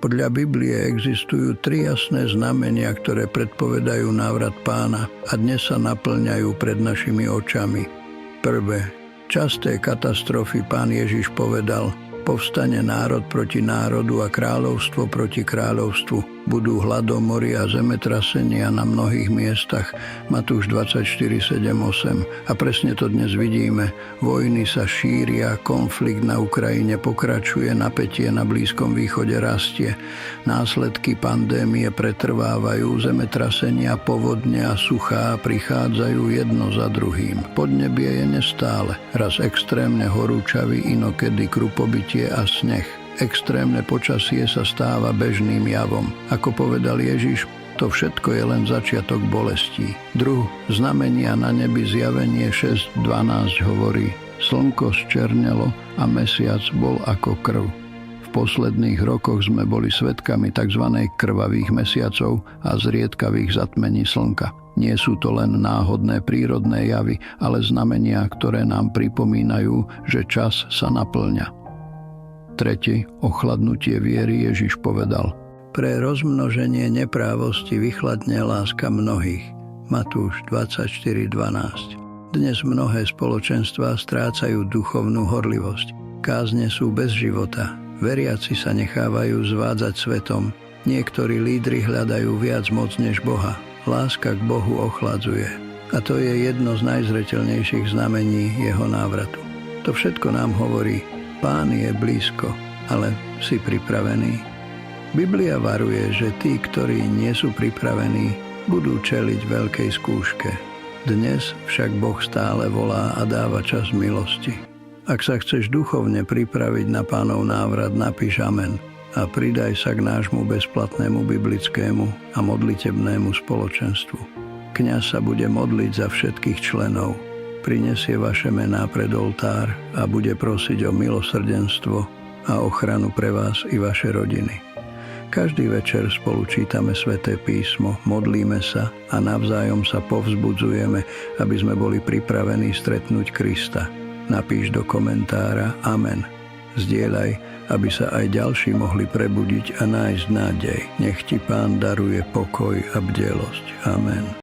Podľa Biblie existujú 3 jasné znamenia, ktoré predpovedajú návrat Pána a dnes sa naplňajú pred našimi očami. Prvé, časté katastrofy Pán Ježiš povedal: povstane národ proti národu a kráľovstvo proti kráľovstvu. Budú hladomory a zemetrasenia na mnohých miestach. Matúš 24:7-8. A presne to dnes vidíme. Vojny sa šíria, konflikt na Ukrajine pokračuje, napätie na Blízkom východe rastie. Následky pandémie pretrvávajú, zemetrasenia, povodne a suchá prichádzajú jedno za druhým. Podnebie je nestále. Raz extrémne horúčavy, inokedy krupobytie a sneh. Extrémne počasie sa stáva bežným javom. Ako povedal Ježiš, to všetko je len začiatok bolestí. Druh znamenia na nebi, Zjavenie 6:12 hovorí: slnko zčernelo a mesiac bol ako krv. V posledných rokoch sme boli svedkami tzv. Krvavých mesiacov a zriedkavých zatmení slnka. Nie sú to len náhodné prírodné javy, ale znamenia, ktoré nám pripomínajú, že čas sa naplňa. Tretí, ochladnutie viery. Ježiš povedal: pre rozmnoženie neprávosti vychladne láska mnohých. Matúš 24:12. Dnes mnohé spoločenstvá strácajú duchovnú horlivosť. Kázne sú bez života. Veriaci sa nechávajú zvádzať svetom. Niektorí lídri hľadajú viac moc než Boha. Láska k Bohu ochladzuje. A to je jedno z najzreteľnejších znamení jeho návratu. To všetko nám hovorí: Pán je blízko, ale si pripravený? Biblia varuje, že tí, ktorí nie sú pripravení, budú čeliť veľkej skúške. Dnes však Boh stále volá a dáva čas milosti. Ak sa chceš duchovne pripraviť na Pánov návrat, napíš amen a pridaj sa k nášmu bezplatnému biblickému a modlitebnému spoločenstvu. Kňaz sa bude modliť za všetkých členov. Prinesie vaše mená pred oltár a bude prosiť o milosrdenstvo a ochranu pre vás i vaše rodiny. Každý večer spolu čítame Sväté písmo, modlíme sa a navzájom sa povzbudzujeme, aby sme boli pripravení stretnúť Krista. Napíš do komentára amen. Zdieľaj, aby sa aj ďalší mohli prebudiť a nájsť nádej. Nech ti Pán daruje pokoj a bdelosť. Amen.